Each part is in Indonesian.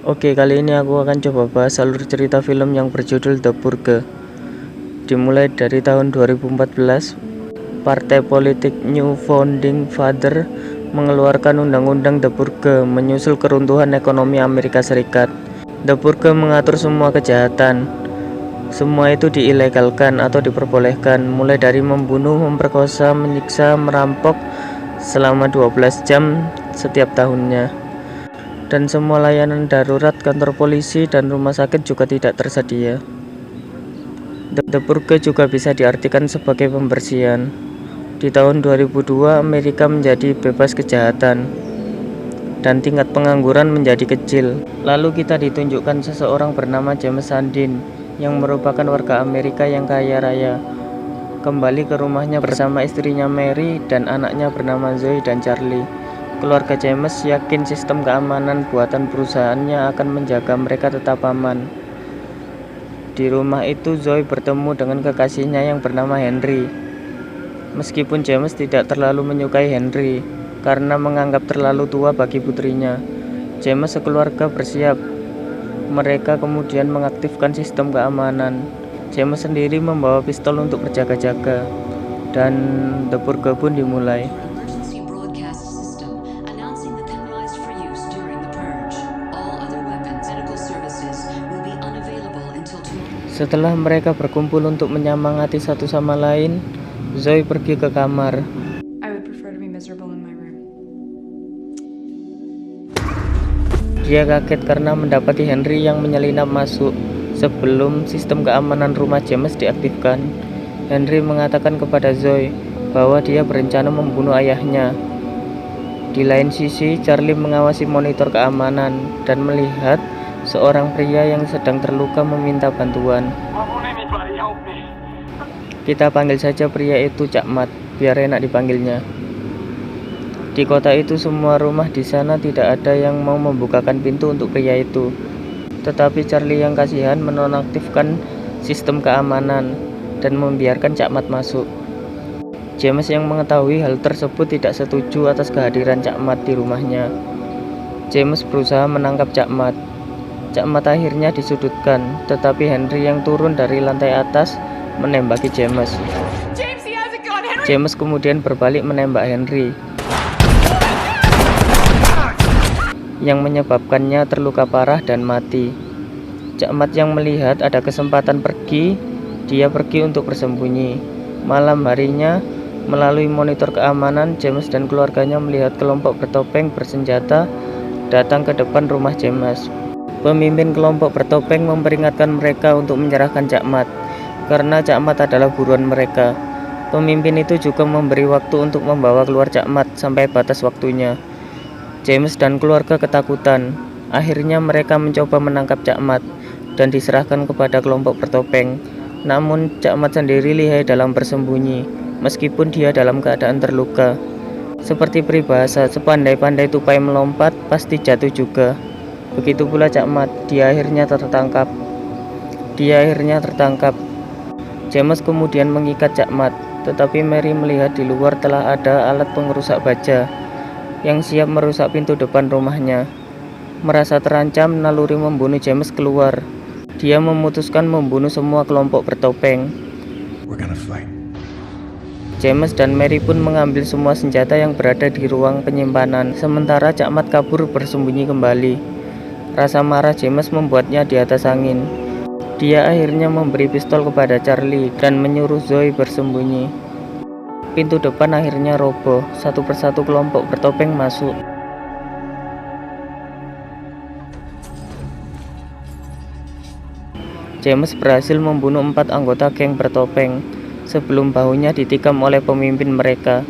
Oke, kali ini aku akan coba bahas alur cerita film yang berjudul The Purge. Dimulai dari tahun 2014, Partai Politik New Founding Father mengeluarkan undang-undang The Purge menyusul keruntuhan ekonomi Amerika Serikat. The Purge mengatur semua kejahatan. Semua itu diilegalkan atau diperbolehkan, mulai dari membunuh, memperkosa, menyiksa, merampok selama 12 jam setiap tahunnya. Dan semua layanan darurat, kantor polisi, dan rumah sakit juga tidak tersedia. The Purge juga bisa diartikan sebagai pembersihan. Di tahun 2002, Amerika menjadi bebas kejahatan, dan tingkat pengangguran menjadi kecil. Lalu kita ditunjukkan seseorang bernama James Sandin, yang merupakan warga Amerika yang kaya raya, kembali ke rumahnya bersama istrinya Mary dan anaknya bernama Zoe dan Charlie. Keluarga James yakin sistem keamanan buatan perusahaannya akan menjaga mereka tetap aman. Di rumah itu Zoe bertemu dengan kekasihnya yang bernama Henry. Meskipun James tidak terlalu menyukai Henry karena menganggap terlalu tua bagi putrinya, James sekeluarga bersiap. Mereka kemudian mengaktifkan sistem keamanan. James sendiri membawa pistol untuk berjaga-jaga, dan The Purge pun dimulai. Setelah mereka berkumpul untuk menyemangati satu sama lain, Zoe pergi ke kamar. Dia kaget karena mendapati Henry yang menyelinap masuk sebelum sistem keamanan rumah James diaktifkan. Henry mengatakan kepada Zoe bahwa dia berencana membunuh ayahnya. Di lain sisi, Charlie mengawasi monitor keamanan dan melihat seorang pria yang sedang terluka meminta bantuan. Kita panggil saja pria itu Cak Mat, biar enak dipanggilnya. Di kota itu semua rumah di sana tidak ada yang mau membukakan pintu untuk pria itu. Tetapi Charlie yang kasihan menonaktifkan sistem keamanan dan membiarkan Cak Mat masuk. James yang mengetahui hal tersebut tidak setuju atas kehadiran Cak Mat di rumahnya. James berusaha menangkap Cak Mat. Cak Mat akhirnya disudutkan, tetapi Henry yang turun dari lantai atas menembaki James. James kemudian berbalik menembak Henry, yang menyebabkannya terluka parah dan mati. Cak Mat yang melihat ada kesempatan pergi, dia pergi untuk bersembunyi. Malam harinya, melalui monitor keamanan, James dan keluarganya melihat kelompok bertopeng bersenjata datang ke depan rumah James. Pemimpin kelompok bertopeng memperingatkan mereka untuk menyerahkan Cak Mat, karena Cak Mat adalah buruan mereka. Pemimpin itu juga memberi waktu untuk membawa keluar Cak Mat sampai batas waktunya. James dan keluarga ketakutan. Akhirnya mereka mencoba menangkap Cak Mat dan diserahkan kepada kelompok bertopeng. Namun Cak Mat sendiri lihai dalam bersembunyi, meskipun dia dalam keadaan terluka. Seperti peribahasa, sepandai-pandai tupai melompat, pasti jatuh juga. Begitu pula Cak Mat, dia akhirnya tertangkap. James kemudian mengikat Cak Mat, tetapi Mary melihat di luar telah ada alat pengrusak baja yang siap merusak pintu depan rumahnya. Merasa terancam, naluri membunuh James keluar. Dia memutuskan membunuh semua kelompok bertopeng. James dan Mary pun mengambil semua senjata yang berada di ruang penyimpanan, sementara Cak Mat kabur bersembunyi kembali. Rasa marah James membuatnya di atas angin. Dia akhirnya memberi pistol kepada Charlie dan menyuruh Zoe bersembunyi. Pintu depan akhirnya roboh, satu persatu kelompok bertopeng masuk. James berhasil membunuh 4 anggota geng bertopeng sebelum bahunya ditikam oleh pemimpin mereka.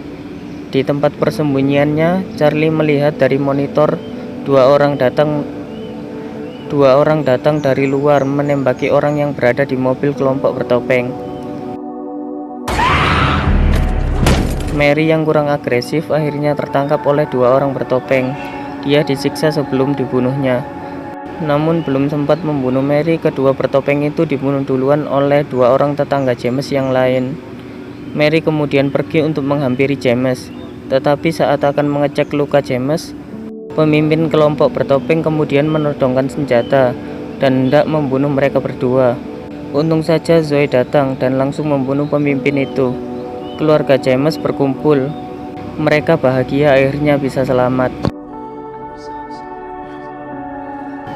Di tempat persembunyiannya, Charlie melihat dari monitor dua orang datang dari luar menembaki orang yang berada di mobil kelompok bertopeng. Mary yang kurang agresif akhirnya tertangkap oleh 2 orang bertopeng. Dia disiksa sebelum dibunuhnya. Namun belum sempat membunuh Mary, kedua bertopeng itu dibunuh duluan oleh 2 orang tetangga James yang lain. Mary kemudian pergi untuk menghampiri James, tetapi saat akan mengecek luka James, Pemimpin kelompok bertopeng kemudian menodongkan senjata dan hendak membunuh mereka berdua. Untung saja Zoe datang dan langsung membunuh pemimpin itu. Keluarga James berkumpul. Mereka bahagia akhirnya bisa selamat.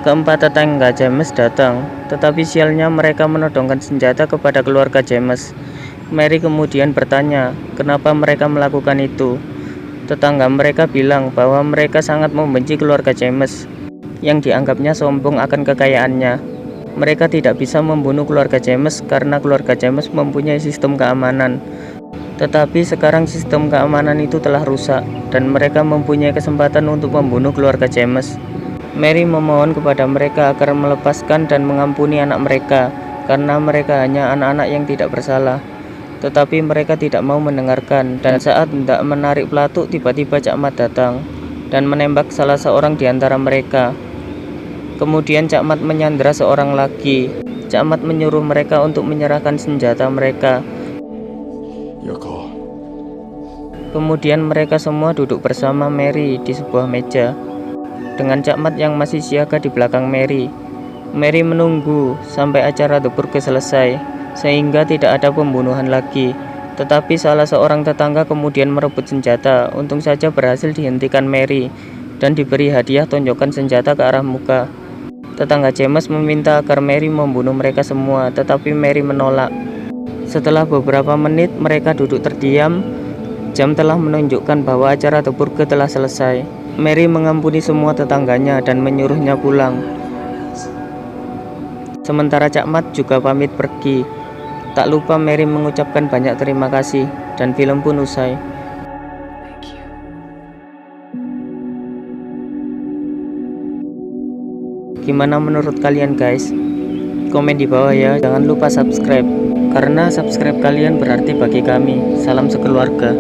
Keempat tetangga James datang, tetapi sialnya mereka menodongkan senjata kepada keluarga James. Mary kemudian bertanya, kenapa mereka melakukan itu. Tetangga mereka bilang bahwa mereka sangat membenci keluarga James, yang dianggapnya sombong akan kekayaannya. Mereka tidak bisa membunuh keluarga James karena keluarga James mempunyai sistem keamanan. Tetapi sekarang sistem keamanan itu telah rusak, dan mereka mempunyai kesempatan untuk membunuh keluarga James. Mary memohon kepada mereka agar melepaskan dan mengampuni anak mereka, karena mereka hanya anak-anak yang tidak bersalah. Tetapi mereka tidak mau mendengarkan, dan saat hendak menarik pelatuk tiba-tiba Cak Mat datang dan menembak salah seorang di antara mereka. Kemudian Cak Mat menyandera seorang lagi. Cak Mat menyuruh mereka untuk menyerahkan senjata mereka. Kemudian mereka semua duduk bersama Mary di sebuah meja, dengan Cak Mat yang masih siaga di belakang Mary. Mary menunggu sampai acara The Purge selesai, sehingga tidak ada pembunuhan lagi. Tetapi salah seorang tetangga kemudian merebut senjata. Untung saja berhasil dihentikan Mary dan diberi hadiah tonjokan senjata ke arah muka. Tetangga James meminta agar Mary membunuh mereka semua, tetapi Mary menolak. Setelah beberapa menit mereka duduk terdiam. Jam telah menunjukkan bahwa acara The Purge telah selesai. Mary mengampuni semua tetangganya dan menyuruhnya pulang. Sementara Cak Mat juga pamit pergi. Tak lupa Mary mengucapkan banyak terima kasih, dan film pun usai. Gimana menurut kalian guys? Komen di bawah ya, jangan lupa subscribe, karena subscribe kalian berarti bagi kami. Salam sekeluarga.